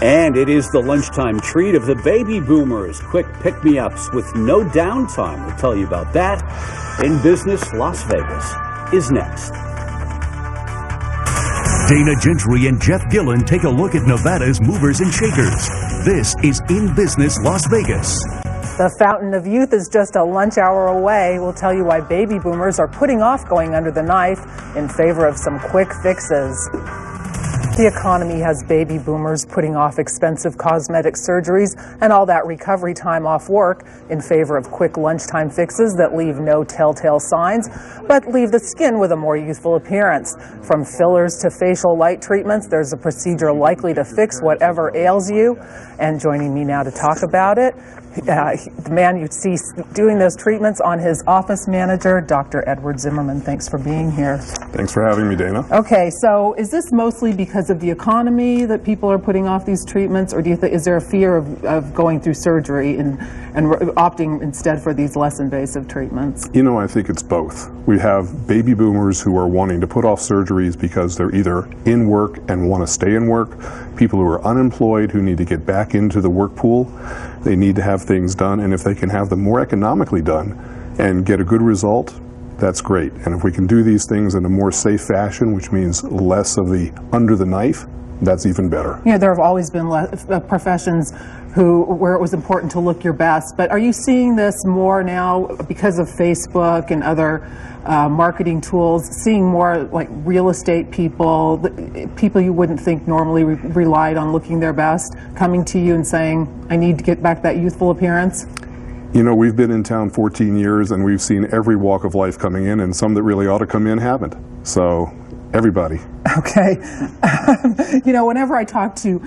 And it is the lunchtime treat of the baby boomers. Quick pick-me-ups with no downtime. We'll tell you about that. In Business Las Vegas is next. Dana Gentry and Jeff Gillen take a look at Nevada's movers and shakers. This is In Business Las Vegas. The fountain of youth is just a lunch hour away. We'll tell you why baby boomers are putting off going under the knife in favor of some quick fixes. The economy has baby boomers putting off expensive cosmetic surgeries and all that recovery time off work in favor of quick lunchtime fixes that leave no telltale signs, but leave the skin with a more youthful appearance. From fillers to facial light treatments, there's a procedure likely to fix whatever ails you. And joining me now to talk about it, the man you'd see doing those treatments on his office manager, Dr. Edward Zimmerman. Thanks for being here. Thanks for having me, Dana. Okay, so is this mostly because of the economy that people are putting off these treatments, or do you think is there a fear of going through surgery and opting instead for these less invasive treatments? You know, I think it's both. We have baby boomers who are wanting to put off surgeries because they're either in work and want to stay in work, people who are unemployed who need to get back into the work pool. They need to have things done, and if they can have them more economically done and get a good result, that's great. And if we can do these things in a more safe fashion, which means less of the under the knife, that's even better. Yeah, there have always been professions where it was important to look your best, but are you seeing this more now because of Facebook and other marketing tools, seeing more like real estate people you wouldn't think normally relied on looking their best, coming to you and saying, I need to get back that youthful appearance? You know, we've been in town 14 years and we've seen every walk of life coming in, and some that really ought to come in haven't. So, everybody. Okay. You know, whenever I talk to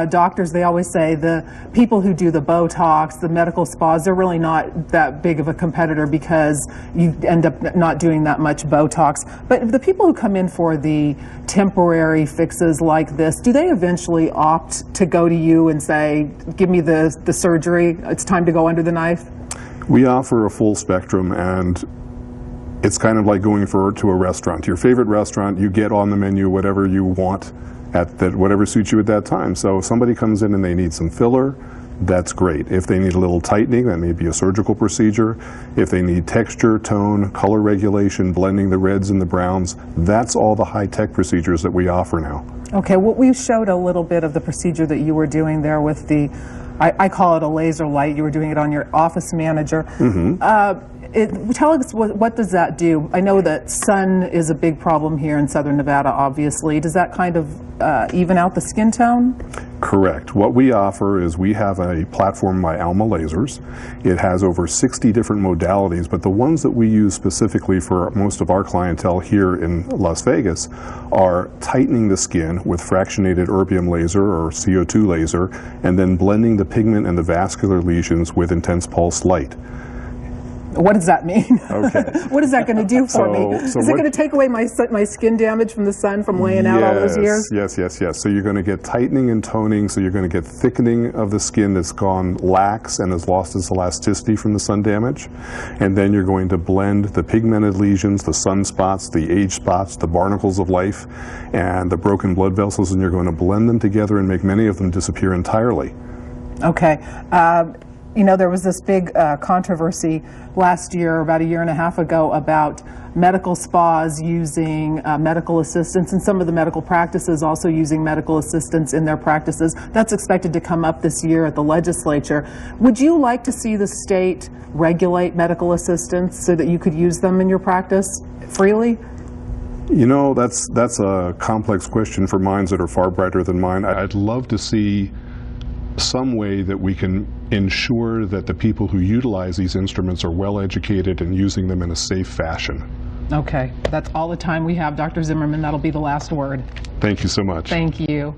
doctors, they always say the people who do the Botox, the medical spas, they're really not that big of a competitor because you end up not doing that much Botox. But the people who come in for the temporary fixes like this, do they eventually opt to go to you and say, give me the surgery, it's time to go under the knife? We offer a full spectrum, and it's kind of like going to a restaurant. Your favorite restaurant, you get on the menu whatever you want at that, whatever suits you at that time. So if somebody comes in and they need some filler, that's great. If they need a little tightening, that may be a surgical procedure. If they need texture, tone, color regulation, blending the reds and the browns, that's all the high-tech procedures that we offer now. Okay, well, we showed a little bit of the procedure that you were doing there with the, I call it a laser light. You were doing it on your office manager. Mm-hmm. Tell us, what does that do? I know that sun is a big problem here in Southern Nevada, obviously. Does that kind of even out the skin tone? Correct. What we offer is we have a platform by Alma Lasers. It has over 60 different modalities, but the ones that we use specifically for most of our clientele here in Las Vegas are tightening the skin with fractionated erbium laser or CO2 laser, and then blending the pigment and the vascular lesions with intense pulse light. What does that mean? Okay. What is that going to do for me? Is it going to take away my skin damage from the sun from laying out all those years? Yes. So you're going to get tightening and toning, so you're going to get thickening of the skin that's gone lax and has lost its elasticity from the sun damage. And then you're going to blend the pigmented lesions, the sunspots, the age spots, the barnacles of life, and the broken blood vessels, and you're going to blend them together and make many of them disappear entirely. Okay. You know, there was this big controversy last year, about a year and a half ago, about medical spas using medical assistants, and some of the medical practices also using medical assistants in their practices. That's expected to come up this year at the legislature. Would you like to see the state regulate medical assistants so that you could use them in your practice freely? You know, that's a complex question for minds that are far brighter than mine. I'd love to see some way that we can ensure that the people who utilize these instruments are well educated and using them in a safe fashion. Okay, that's all the time we have, Dr. Zimmerman. That'll be the last word. Thank you so much. Thank you.